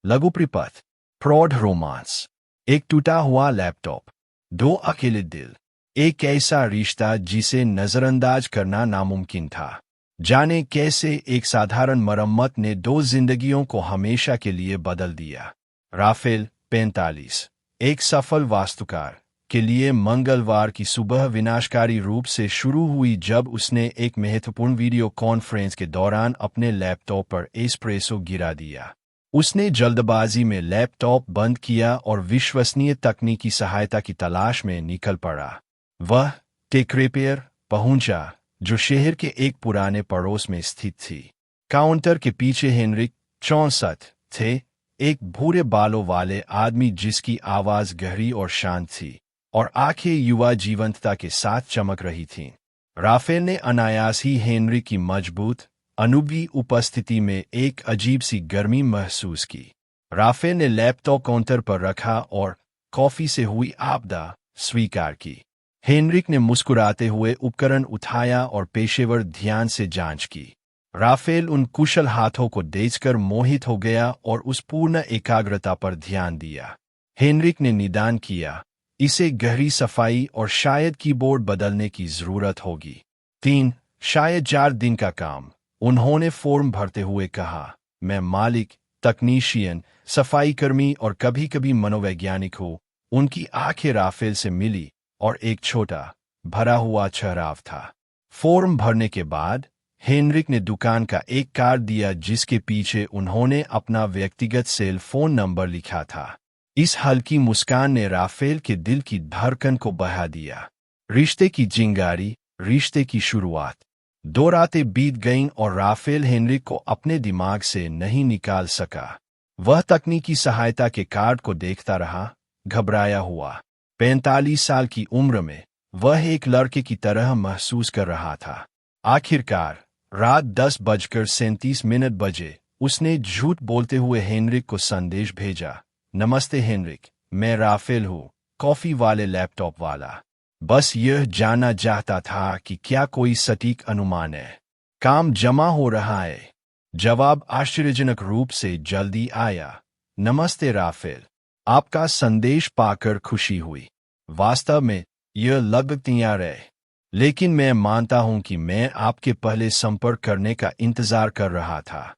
लघु प्रपथ, प्रौढ़ रोमांस, एक टूटा हुआ लैपटॉप, दो अकेले दिल, एक ऐसा रिश्ता जिसे नजरअंदाज करना नामुमकिन था। जाने कैसे एक साधारण मरम्मत ने दो जिंदगियों को हमेशा के लिए बदल दिया। राफेल 45 एक सफल वास्तुकार के लिए मंगलवार की सुबह विनाशकारी रूप से शुरू हुई जब उसने एक महत्वपूर्ण वीडियो कॉन्फ्रेंस के दौरान अपने लैपटॉप पर एस्प्रेसो गिरा दिया। उसने जल्दबाजी में लैपटॉप बंद किया और विश्वसनीय तकनीकी सहायता की तलाश में निकल पड़ा। वह टेक्रेपेयर पहुंचा जो शहर के एक पुराने पड़ोस में स्थित थी। काउंटर के पीछे हेनरिक 64 थे, एक भूरे बालों वाले आदमी जिसकी आवाज गहरी और शांत थी और आंखें युवा जीवंतता के साथ चमक रही थीं। राफेल ने अनायास ही हेनरिक की मजबूत अनुभवी उपस्थिति में एक अजीब सी गर्मी महसूस की। राफेल ने लैपटॉप काउंटर पर रखा और कॉफी से हुई आपदा स्वीकार की। हेनरिक ने मुस्कुराते हुए उपकरण उठाया और पेशेवर ध्यान से जांच की। राफेल उन कुशल हाथों को देखकर मोहित हो गया और उस पूर्ण एकाग्रता पर ध्यान दिया। हेनरिक ने निदान किया, इसे गहरी सफाई और शायद कीबोर्ड बदलने की जरूरत होगी। 3 शायद 4 दिन का काम। उन्होंने फॉर्म भरते हुए कहा, मैं मालिक, तकनीशियन, सफाईकर्मी और कभी कभी मनोवैज्ञानिक हूँ। उनकी आंखें राफेल से मिली और एक छोटा भरा हुआ ठहराव था। फॉर्म भरने के बाद हेनरिक ने दुकान का एक कार्ड दिया जिसके पीछे उन्होंने अपना व्यक्तिगत सेल फोन नंबर लिखा था। इस हल्की मुस्कान ने राफेल के दिल की धड़कन को बढ़ा दिया। रिश्ते की चिंगारी, रिश्ते की शुरुआत। 2 रातें बीत गईं और राफेल हेनरिक को अपने दिमाग से नहीं निकाल सका। वह तकनीकी सहायता के कार्ड को देखता रहा, घबराया हुआ। 45 साल की उम्र में वह एक लड़के की तरह महसूस कर रहा था। आखिरकार रात 10:37 बजे उसने झूठ बोलते हुए हेनरिक को संदेश भेजा, नमस्ते हेनरिक, मैं राफेल हूँ, कॉफी वाले लैपटॉप वाला। बस यह जानना चाहता था कि क्या कोई सटीक अनुमान है। काम जमा हो रहा है। जवाब आश्चर्यजनक रूप से जल्दी आया, नमस्ते राफेल, आपका संदेश पाकर खुशी हुई। वास्तव में यह लगभग तैयार है, लेकिन मैं मानता हूं कि मैं आपके पहले संपर्क करने का इंतजार कर रहा था।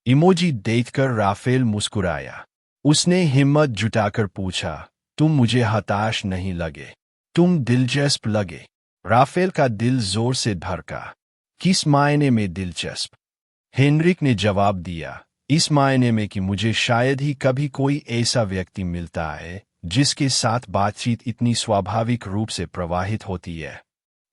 इमोजी देखकर राफेल मुस्कुराया। उसने हिम्मत जुटाकर पूछा, तुम मुझे हताश नहीं लगे, तुम दिलचस्प लगे। राफेल का दिल जोर से धड़का। किस मायने में दिलचस्प? हेनरिक ने जवाब दिया, इस मायने में कि मुझे शायद ही कभी कोई ऐसा व्यक्ति मिलता है जिसके साथ बातचीत इतनी स्वाभाविक रूप से प्रवाहित होती है।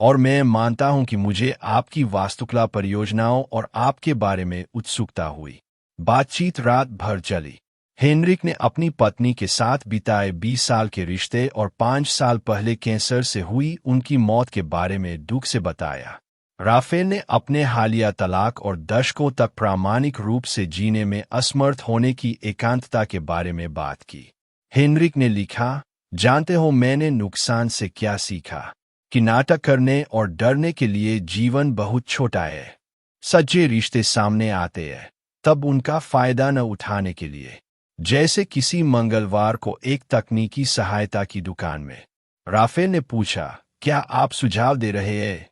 और मैं मानता हूं कि मुझे आपकी वास्तुकला परियोजनाओं और आपके बारे में उत्सुकता हुई। बातचीत रात भर चली। हेनरिक ने अपनी पत्नी के साथ बिताए 20 साल के रिश्ते और 5 साल पहले कैंसर से हुई उनकी मौत के बारे में दुख से बताया। राफेल ने अपने हालिया तलाक और दशकों तक प्रामाणिक रूप से जीने में असमर्थ होने की एकांतता के बारे में बात की। हेनरिक ने लिखा, जानते हो मैंने नुकसान से क्या सीखा? कि नाटक करने और डरने के लिए जीवन बहुत छोटा है। सच्चे रिश्ते सामने आते हैं तब उनका फायदा न उठाने के लिए। जैसे किसी मंगलवार को एक तकनीकी सहायता की दुकान में। राफेल ने पूछा, क्या आप सुझाव दे रहे हैं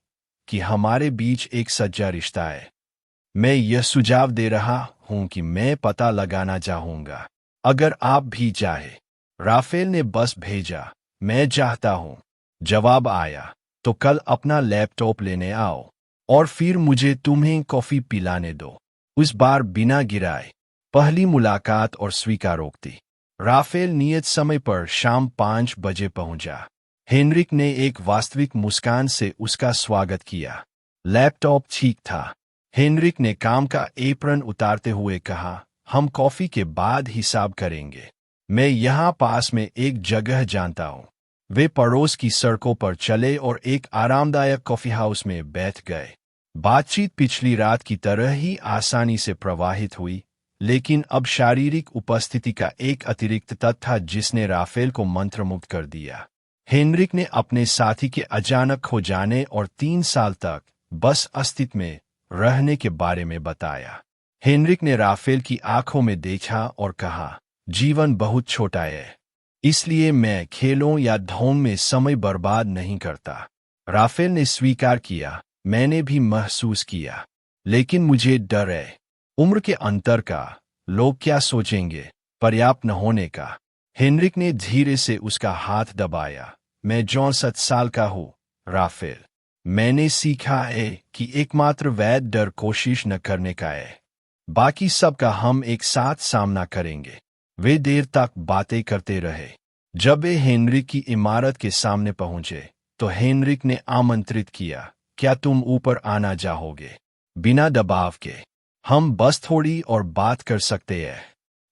कि हमारे बीच एक सच्चा रिश्ता है? मैं यह सुझाव दे रहा हूं कि मैं पता लगाना चाहूंगा, अगर आप भी चाहे। राफेल ने बस भेजा, मैं चाहता हूं। जवाब आया, तो कल अपना लैपटॉप लेने आओ और फिर मुझे तुम्हें कॉफी पिलाने दो। उस बार बिना गिराए। पहली मुलाकात और स्वीकारोक्ति। राफेल नियत समय पर शाम 5 बजे पहुंचा। हेनरिक ने एक वास्तविक मुस्कान से उसका स्वागत किया। लैपटॉप ठीक था। हेनरिक ने काम का एप्रन उतारते हुए कहा, हम कॉफी के बाद हिसाब करेंगे। मैं यहाँ पास में एक जगह जानता हूँ। वे पड़ोस की सड़कों पर चले और एक आरामदायक कॉफी हाउस में बैठ गए। बातचीत पिछली रात की तरह ही आसानी से प्रवाहित हुई, लेकिन अब शारीरिक उपस्थिति का एक अतिरिक्त तत्व था जिसने राफेल को मंत्रमुग्ध कर दिया। हेनरिक ने अपने साथी के अचानक खो जाने और 3 साल तक बस अस्तित्व में रहने के बारे में बताया। हेनरिक ने राफेल की आंखों में देखा और कहा, जीवन बहुत छोटा है, इसलिए मैं खेलों या धोन में समय बर्बाद नहीं करता। राफेल ने स्वीकार किया, मैंने भी महसूस किया, लेकिन मुझे डर है। उम्र के अंतर का, लोग क्या सोचेंगे, पर्याप्त न होने का। हेनरिक ने धीरे से उसका हाथ दबाया। मैं 64 साल का हूँ, राफेल। मैंने सीखा है कि एकमात्र वैध डर कोशिश न करने का है। बाकी सब का हम एक साथ सामना करेंगे। वे देर तक बातें करते रहे। जब वे हेनरिक की इमारत के सामने पहुंचे, तो हेनरिक ने आमंत्रित किया, क्या तुम ऊपर आना चाहोगे? बिना दबाव के। हम बस थोड़ी और बात कर सकते हैं।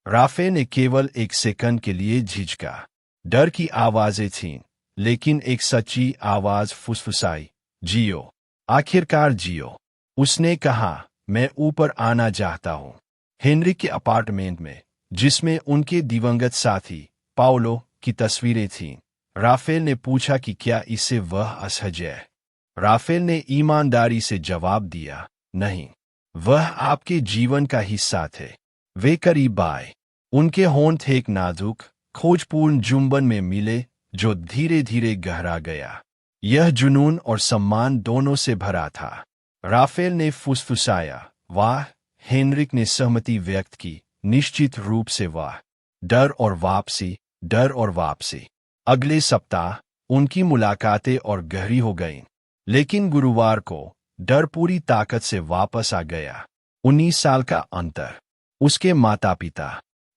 राफेल ने केवल एक सेकंड के लिए झिझका। डर की आवाजें थीं, लेकिन एक सच्ची आवाज फुसफुसाई, जियो, आखिरकार जियो। उसने कहा, मैं ऊपर आना चाहता हूं। हेनरिक के अपार्टमेंट में, जिसमें उनके दिवंगत साथी पाओलो की तस्वीरें थीं, राफेल ने पूछा कि क्या इसे वह असहज है। राफेल ने ईमानदारी से जवाब दिया, नहीं, वह आपके जीवन का हिस्सा थे। वे करीब आए। उनके होंठ एक नाजुक, खोजपूर्ण जुम्बन में मिले, जो धीरे धीरे गहरा गया। यह जुनून और सम्मान दोनों से भरा था। राफेल ने फुसफुसाया, वाह। हेनरिक ने सहमति व्यक्त की, निश्चित रूप से वाह। डर और वापसी, डर और वापसी। अगले सप्ताह उनकी मुलाकातें और गहरी हो गईं, लेकिन गुरुवार को डर पूरी ताकत से वापस आ गया। 19 साल का अंतर, उसके माता पिता,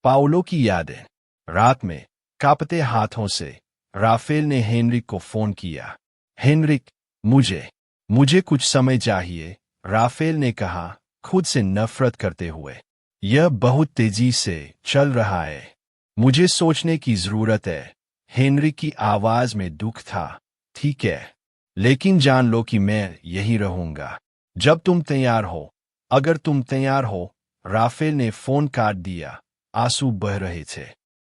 पाओलो की यादें। रात में कांपते हाथों से राफेल ने हेनरिक को फोन किया। हेनरिक, मुझे कुछ समय चाहिए, राफेल ने कहा, खुद से नफरत करते हुए। यह बहुत तेजी से चल रहा है। मुझे सोचने की जरूरत है। हेनरिक की आवाज में दुख था। ठीक है, लेकिन जान लो कि मैं यही रहूंगा जब तुम तैयार हो। अगर तुम तैयार हो। राफेल ने फोन काट दिया। आंसू बह रहे थे।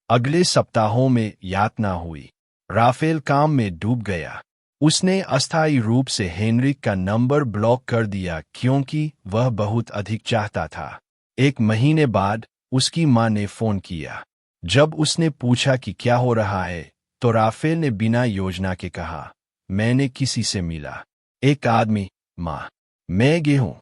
अगले सप्ताहों में यातना हुई। राफेल काम में डूब गया। उसने अस्थायी रूप से हेनरिक का नंबर ब्लॉक कर दिया क्योंकि वह बहुत अधिक चाहता था। 1 महीने बाद उसकी मां ने फोन किया। जब उसने पूछा कि क्या हो रहा है, तो राफेल ने बिना योजना के कहा, मैंने किसी से मिला। एक आदमी। मां, मैं गे हूं।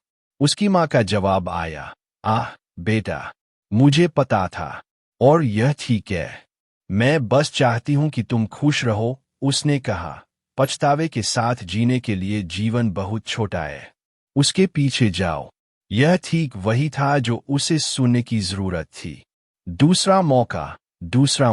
उसकी मां का जवाब आया, आह बेटा, मुझे पता था, और यह ठीक है। मैं बस चाहती हूं कि तुम खुश रहो। उसने कहा, पछतावे के साथ जीने के लिए जीवन बहुत छोटा है। उसके पीछे जाओ। यह ठीक वही था जो उसे सुनने की जरूरत थी। दूसरा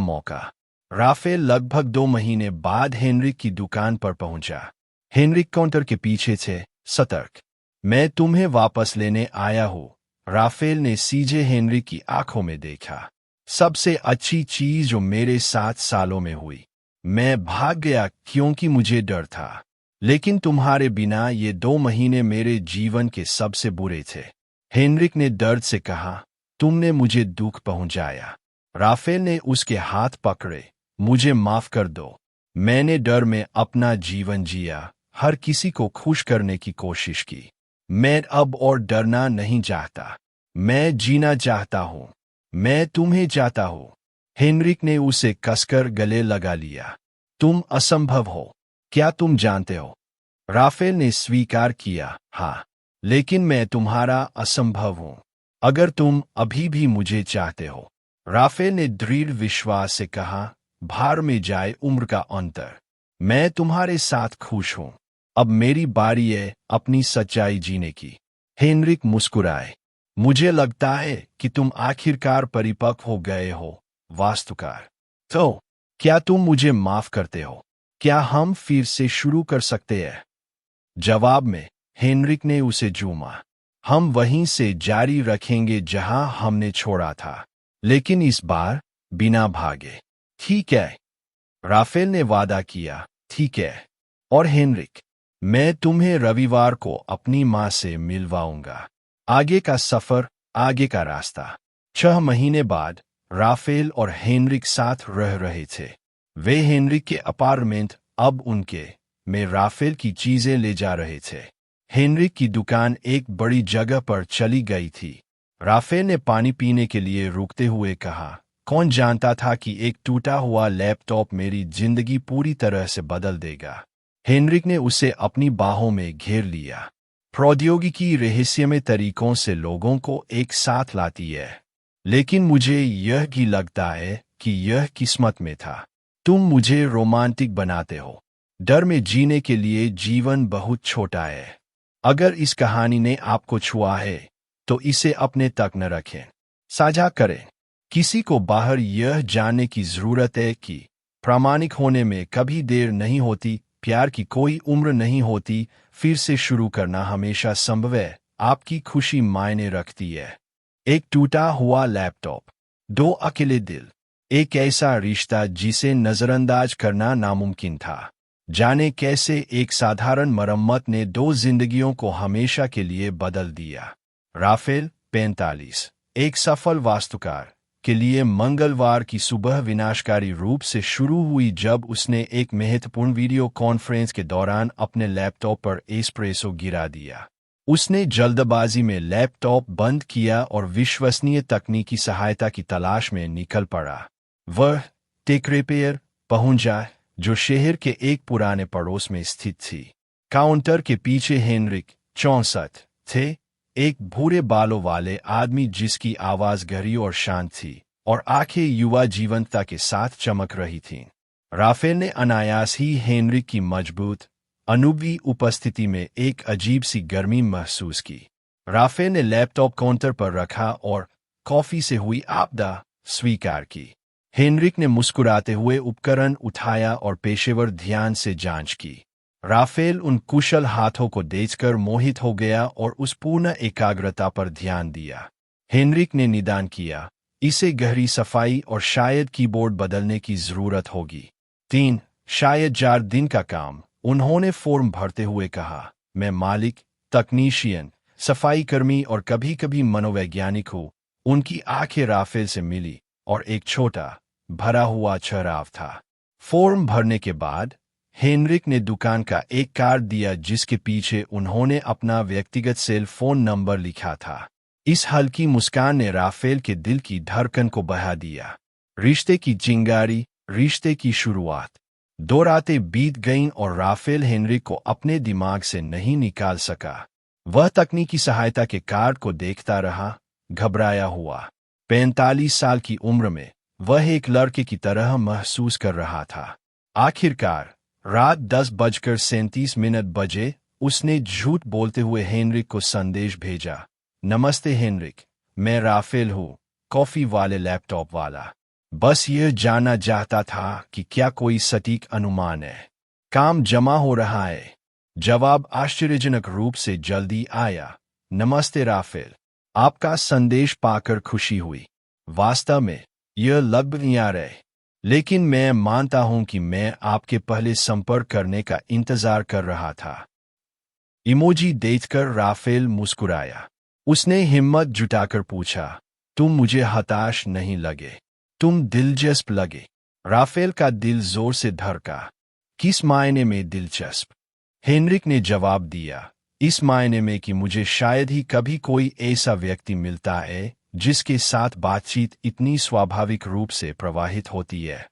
मौका। राफेल लगभग 2 महीने बाद हेनरिक की दुकान पर पहुंचा। हेनरिक काउंटर के पीछे थे, सतर्क। मैं तुम्हें वापस लेने आया हूं। राफेल ने सीधे हेनरिक की आंखों में देखा। सबसे अच्छी चीज जो मेरे 7 सालों में हुई। मैं भाग गया क्योंकि मुझे डर था, लेकिन तुम्हारे बिना ये 2 महीने मेरे जीवन के सबसे बुरे थे। हेनरिक ने दर्द से कहा, तुमने मुझे दुख पहुंचाया। राफेल ने उसके हाथ पकड़े। मुझे माफ कर दो। मैंने डर में अपना जीवन जिया, हर किसी को खुश करने की कोशिश की। मैं अब और डरना नहीं चाहता। मैं जीना चाहता हूं। मैं तुम्हें चाहता हूं। हेनरिक ने उसे कसकर गले लगा लिया। तुम असंभव हो। क्या तुम जानते हो? राफेल ने स्वीकार किया, हाँ, लेकिन मैं तुम्हारा असंभव हूं। अगर तुम अभी भी मुझे चाहते हो। राफेल ने दृढ़ विश्वास से कहा, भार में जाए उम्र का अंतर। मैं तुम्हारे साथ खुश हूं। अब मेरी बारी है अपनी सच्चाई जीने की। हेनरिक मुस्कुराए। मुझे लगता है कि तुम आखिरकार परिपक्व हो गए हो, वास्तुकार। तो क्या तुम मुझे माफ करते हो? क्या हम फिर से शुरू कर सकते हैं? जवाब में हेनरिक ने उसे चूमा। हम वहीं से जारी रखेंगे जहां हमने छोड़ा था, लेकिन इस बार बिना भागे। ठीक है? राफेल ने वादा किया, ठीक है। और हेनरिक, मैं तुम्हें रविवार को अपनी मां से मिलवाऊंगा। आगे का सफर, आगे का रास्ता। 6 महीने बाद राफेल और हेनरिक साथ रह रहे थे। वे हेनरिक के अपार्टमेंट, अब उनके में राफेल की चीजें ले जा रहे थे। हेनरिक की दुकान एक बड़ी जगह पर चली गई थी। राफेल ने पानी पीने के लिए रुकते हुए कहा, कौन जानता था कि एक टूटा हुआ लैपटॉप मेरी जिंदगी पूरी तरह से बदल देगा। हेनरिक ने उसे अपनी बाहों में घेर लिया। प्रौद्योगिकी रहस्यमय तरीकों से लोगों को एक साथ लाती है, लेकिन मुझे यह भी लगता है कि यह किस्मत में था। तुम मुझे रोमांटिक बनाते हो। डर में जीने के लिए जीवन बहुत छोटा है। अगर इस कहानी ने आपको छुआ है तो इसे अपने तक न रखें, साझा करें। किसी को बाहर यह जानने की जरूरत है कि प्रामाणिक होने में कभी देर नहीं होती, प्यार की कोई उम्र नहीं होती, फिर से शुरू करना हमेशा संभव है, आपकी खुशी मायने रखती है। एक टूटा हुआ लैपटॉप, दो अकेले दिल, एक ऐसा रिश्ता जिसे नजरअंदाज करना नामुमकिन था। जाने कैसे एक साधारण मरम्मत ने दो जिंदगियों को हमेशा के लिए बदल दिया। राफेल 45 एक सफल वास्तुकार के लिए मंगलवार की सुबह विनाशकारी रूप से शुरू हुई जब उसने एक महत्वपूर्ण वीडियो कॉन्फ्रेंस के दौरान अपने लैपटॉप पर एस्प्रेसो गिरा दिया। उसने जल्दबाजी में लैपटॉप बंद किया और विश्वसनीय तकनीकी सहायता की तलाश में निकल पड़ा। वह टेक रिपेयर पहुंचा जो शहर के एक पुराने पड़ोस में स्थित थी। काउंटर के पीछे हेनरिक 64 थे, एक भूरे बालों वाले आदमी जिसकी आवाज गहरी और शांत थी और आंखें युवा जीवंतता के साथ चमक रही थीं। राफेल ने अनायास ही हेनरिक की मजबूत अनुभवी उपस्थिति में एक अजीब सी गर्मी महसूस की। राफेल ने लैपटॉप काउंटर पर रखा और कॉफी से हुई आपदा स्वीकार की। हेनरिक ने मुस्कुराते हुए उपकरण उठाया और पेशेवर ध्यान से जांच की। राफेल उन कुशल हाथों को देखकर मोहित हो गया और उस पूर्ण एकाग्रता पर ध्यान दिया। हेनरिक ने निदान किया, इसे गहरी सफाई और शायद कीबोर्ड बदलने की जरूरत होगी। 3 शायद 4 दिन का काम, उन्होंने फॉर्म भरते हुए कहा। मैं मालिक, तकनीशियन, सफाई कर्मी और कभी कभी मनोवैज्ञानिक हूँ। उनकी आंखें राफेल से मिली और एक छोटा भरा हुआ ठहराव था। फॉर्म भरने के बाद हेनरिक ने दुकान का एक कार्ड दिया जिसके पीछे उन्होंने अपना व्यक्तिगत सेल फोन नंबर लिखा था। इस हल्की मुस्कान ने राफेल के दिल की धड़कन को बढ़ा दिया। रिश्ते की चिंगारी, रिश्ते की शुरुआत। 2 रातें बीत गईं और राफेल हेनरिक को अपने दिमाग से नहीं निकाल सका। वह तकनीकी सहायता के कार्ड को देखता रहा, घबराया हुआ। 45 साल की उम्र में वह एक लड़के की तरह महसूस कर रहा था। आखिरकार रात 10:37 बजे उसने झूठ बोलते हुए हेनरिक को संदेश भेजा। नमस्ते हेनरिक, मैं राफेल हूँ, कॉफी वाले लैपटॉप वाला। बस यह जानना चाहता था कि क्या कोई सटीक अनुमान है। काम जमा हो रहा है। जवाब आश्चर्यजनक रूप से जल्दी आया। नमस्ते राफेल, आपका संदेश पाकर खुशी हुई। वास्तव में यह लगभग यार है, लेकिन मैं मानता हूं कि मैं आपके पहले संपर्क करने का इंतजार कर रहा था। इमोजी देखकर राफेल मुस्कुराया। उसने हिम्मत जुटाकर पूछा, तुम मुझे हताश नहीं लगे, तुम दिलचस्प लगे। राफेल का दिल जोर से धड़का। किस मायने में दिलचस्प? हेनरिक ने जवाब दिया, इस मायने में कि मुझे शायद ही कभी कोई ऐसा व्यक्ति मिलता है जिसके साथ बातचीत इतनी स्वाभाविक रूप से प्रवाहित होती है।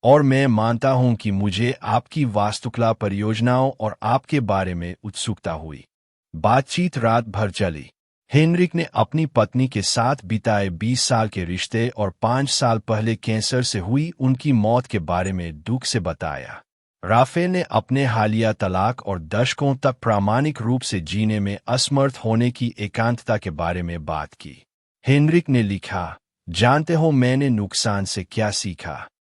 और मैं मानता हूं कि मुझे आपकी वास्तुकला परियोजनाओं और आपके बारे में उत्सुकता हुई। बातचीत रात भर चली। हेनरिक ने अपनी पत्नी के साथ बिताए 20 साल के रिश्ते और 5 साल पहले कैंसर से हुई उनकी मौत के बारे में दुख से बताया। राफेल ने अपने हालिया तलाक और दशकों तक प्रामाणिक रूप से जीने में असमर्थ होने की एकांतता के बारे में बात की। हेनरिक ने लिखा, जानते हो मैंने नुकसान से क्या सीखा?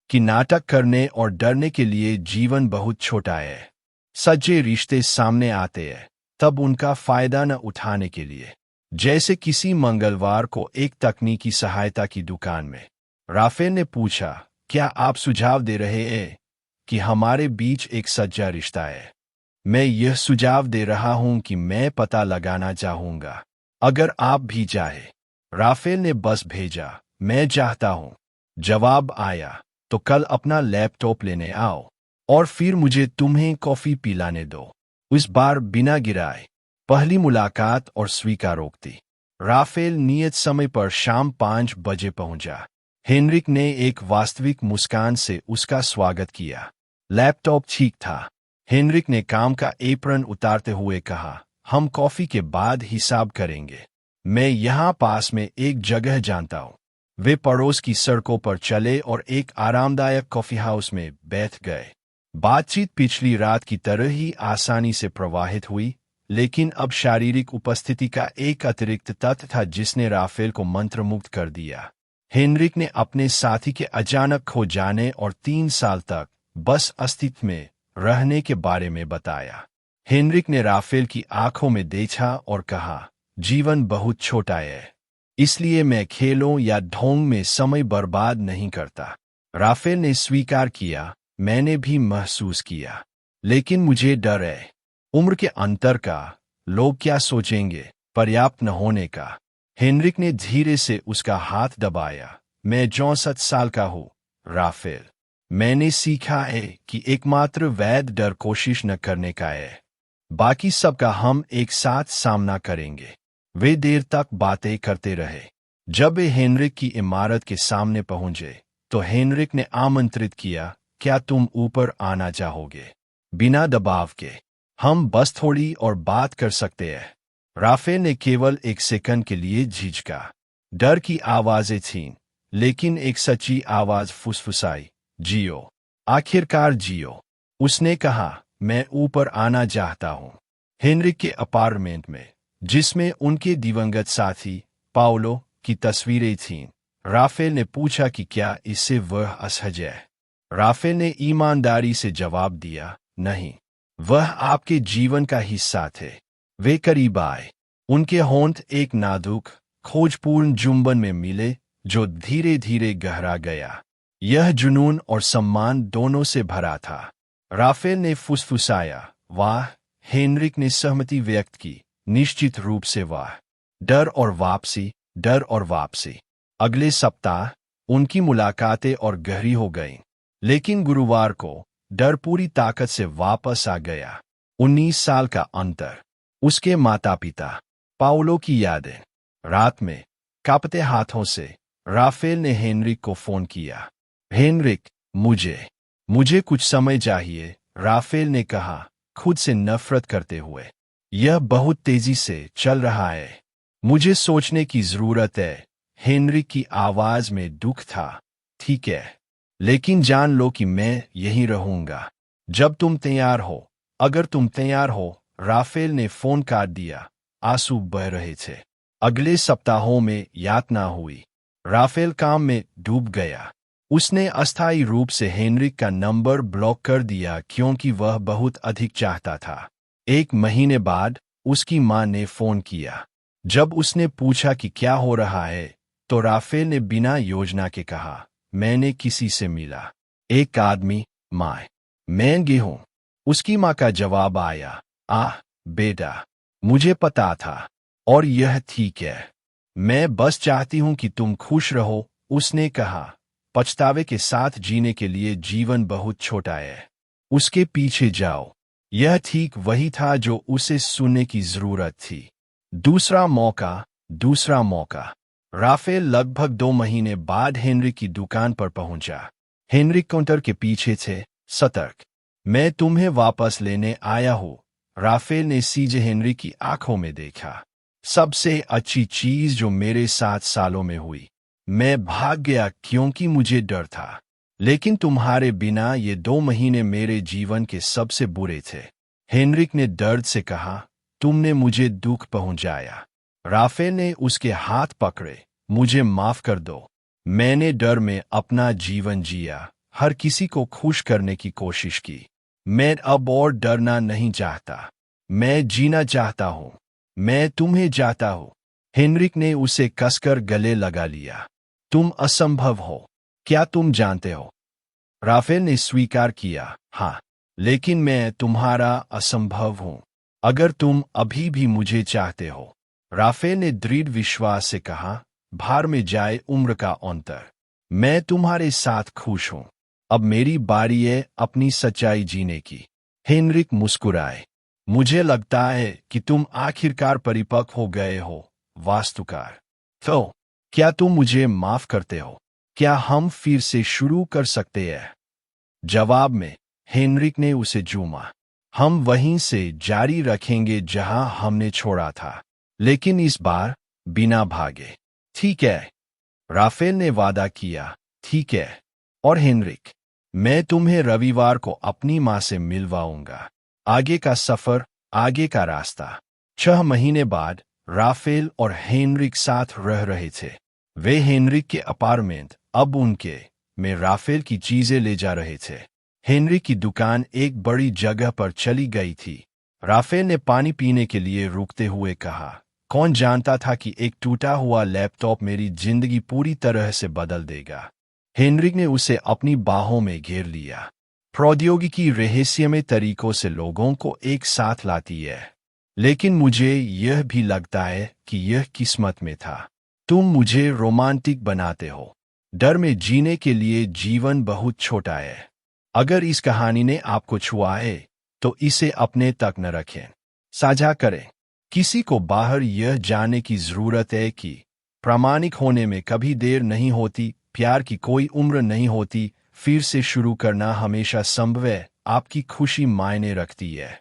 कि नाटक करने और डरने के लिए जीवन बहुत छोटा है। सच्चे रिश्ते सामने आते हैं तब उनका फायदा न उठाने के लिए। जैसे किसी मंगलवार को एक तकनीकी सहायता की दुकान में राफेल ने पूछा, क्या आप सुझाव दे रहे हैं कि हमारे बीच एक सच्चा रिश्ता है? मैं यह सुझाव दे रहा हूं कि मैं पता लगाना चाहूंगा, अगर आप भी चाहे। राफेल ने बस भेजा, मैं चाहता हूं। जवाब आया, तो कल अपना लैपटॉप लेने आओ और फिर मुझे तुम्हें कॉफी पिलाने दो। उस बार बिना गिराए। पहली मुलाकात और स्वीकारोक्ति। राफेल नियत समय पर शाम 5 बजे पहुंचा। हेनरिक ने एक वास्तविक मुस्कान से उसका स्वागत किया। लैपटॉप ठीक था। हेनरिक ने काम का एप्रन उतारते हुए कहा, हम कॉफी के बाद हिसाब करेंगे। मैं यहाँ पास में एक जगह जानता हूँ। वे पड़ोस की सड़कों पर चले और एक आरामदायक कॉफी हाउस में बैठ गए। बातचीत पिछली रात की तरह ही आसानी से प्रवाहित हुई, लेकिन अब शारीरिक उपस्थिति का एक अतिरिक्त तत्व था जिसने राफेल को मंत्रमुग्ध कर दिया। हेनरिक ने अपने साथी के अचानक खो जाने और 3 साल तक बस अस्तित्व में रहने के बारे में बताया। हेनरिक ने राफेल की आंखों में देखा और कहा, जीवन बहुत छोटा है, इसलिए मैं खेलों या ढोंग में समय बर्बाद नहीं करता। राफेल ने स्वीकार किया, मैंने भी महसूस किया, लेकिन मुझे डर है। उम्र के अंतर का, लोग क्या सोचेंगे, पर्याप्त न होने का। हेनरिक ने धीरे से उसका हाथ दबाया। मैं 64 साल का हूँ, राफेल। मैंने सीखा है कि एकमात्र वैध डर कोशिश न करने का है। बाकी सबका हम एक साथ सामना करेंगे। वे देर तक बातें करते रहे। जब वे हेनरिक की इमारत के सामने पहुंचे, तो हेनरिक ने आमंत्रित किया, क्या तुम ऊपर आना चाहोगे? बिना दबाव के। हम बस थोड़ी और बात कर सकते हैं। राफेल ने केवल एक सेकंड के लिए झिझका। डर की आवाजें थीं, लेकिन एक सच्ची आवाज फुसफुसाई, जियो। आखिरकार जियो। उसने कहा, मैं ऊपर आना चाहता हूं। हेनरिक के अपार्टमेंट में, जिसमें उनके दिवंगत साथी पाओलो की तस्वीरें थीं। राफेल ने पूछा कि क्या इससे वह असहज है। राफेल ने ईमानदारी से जवाब दिया, नहीं, वह आपके जीवन का हिस्सा थे। वे करीब आए। उनके होंठ एक नाजुक, खोजपूर्ण जुम्बन में मिले, जो धीरे धीरे गहरा गया। यह जुनून और सम्मान दोनों से भरा था। राफेल ने फुसफुसाया, वाह। हेनरिक ने सहमति व्यक्त की, निश्चित रूप से वाह। डर और वापसी, डर और वापसी। अगले सप्ताह उनकी मुलाकातें और गहरी हो गईं, लेकिन गुरुवार को डर पूरी ताकत से वापस आ गया। 19 साल का अंतर, उसके माता पिता, पाओलो की यादें। रात में कांपते हाथों से राफेल ने हेनरिक को फोन किया। हेनरिक, मुझे कुछ समय चाहिए, राफेल ने कहा, खुद से नफरत करते हुए। यह बहुत तेजी से चल रहा है। मुझे सोचने की जरूरत है। हेनरिक की आवाज में दुख था। ठीक है, लेकिन जान लो कि मैं यहीं रहूंगा जब तुम तैयार हो। अगर तुम तैयार हो। राफेल ने फोन काट दिया। आंसू बह रहे थे। अगले सप्ताहों में यातना हुई। राफेल काम में डूब गया। उसने अस्थायी रूप से हेनरिक का नंबर ब्लॉक कर दिया क्योंकि वह बहुत अधिक चाहता था। 1 महीने बाद उसकी मां ने फोन किया। जब उसने पूछा कि क्या हो रहा है, तो राफेल ने बिना योजना के कहा, मैंने किसी से मिला। एक आदमी, मां। मैं हूं। उसकी मां का जवाब आया, आह बेटा, मुझे पता था, और यह ठीक है। मैं बस चाहती हूं कि तुम खुश रहो, उसने कहा। पछतावे के साथ जीने के लिए जीवन बहुत छोटा है। उसके पीछे जाओ। यह ठीक वही था जो उसे सुनने की जरूरत थी। दूसरा मौका। राफेल लगभग 2 महीने बाद हेनरिक की दुकान पर पहुंचा। हेनरिक काउंटर के पीछे थे, सतर्क। मैं तुम्हें वापस लेने आया हूं। राफेल ने सीधे हेनरिक की आंखों में देखा। सबसे अच्छी चीज जो मेरे 7 सालों में हुई। मैं भाग गया क्योंकि मुझे डर था, लेकिन तुम्हारे बिना ये 2 महीने मेरे जीवन के सबसे बुरे थे। हेनरिक ने दर्द से कहा, तुमने मुझे दुख पहुंचाया। राफेल ने उसके हाथ पकड़े, मुझे माफ कर दो। मैंने डर में अपना जीवन जिया, हर किसी को खुश करने की कोशिश की। मैं अब और डरना नहीं चाहता। मैं जीना चाहता हूं। मैं तुम्हें चाहता हूं। हेनरिक ने उसे कसकर गले लगा लिया। तुम असंभव हो। क्या तुम जानते हो? राफेल ने स्वीकार किया, हाँ, लेकिन मैं तुम्हारा असंभव हूं। अगर तुम अभी भी मुझे चाहते हो। राफेल ने दृढ़ विश्वास से कहा, भार में जाए उम्र का अंतर। मैं तुम्हारे साथ खुश हूं। अब मेरी बारी है अपनी सच्चाई जीने की। हेनरिक मुस्कुराए। मुझे लगता है कि तुम आखिरकार परिपक्व हो गए हो, वास्तुकार। तो क्या तुम मुझे माफ करते हो? क्या हम फिर से शुरू कर सकते हैं? जवाब में हेनरिक ने उसे झूमा। हम वहीं से जारी रखेंगे जहां हमने छोड़ा था, लेकिन इस बार बिना भागे। ठीक है, राफेल ने वादा किया। ठीक है। और हेनरिक, मैं तुम्हें रविवार को अपनी मां से मिलवाऊंगा। आगे का सफर, आगे का रास्ता। 6 महीने बाद राफेल और हेनरिक साथ रह रहे थे। वे हेनरिक के अपार्टमेंट, अब उनके में राफेल की चीजें ले जा रहे थे। हेनरिक की दुकान एक बड़ी जगह पर चली गई थी। राफेल ने पानी पीने के लिए रुकते हुए कहा, कौन जानता था कि एक टूटा हुआ लैपटॉप मेरी जिंदगी पूरी तरह से बदल देगा। हेनरिक ने उसे अपनी बाहों में घेर लिया। प्रौद्योगिकी रहस्यमय तरीकों से लोगों को एक साथ लाती है, लेकिन मुझे यह भी लगता है कि यह किस्मत में था। तुम मुझे रोमांटिक बनाते हो। डर में जीने के लिए जीवन बहुत छोटा है। अगर इस कहानी ने आपको छुआ है तो इसे अपने तक न रखें, साझा करें। किसी को बाहर यह जानने की जरूरत है कि प्रामाणिक होने में कभी देर नहीं होती, प्यार की कोई उम्र नहीं होती, फिर से शुरू करना हमेशा संभव है, आपकी खुशी मायने रखती है।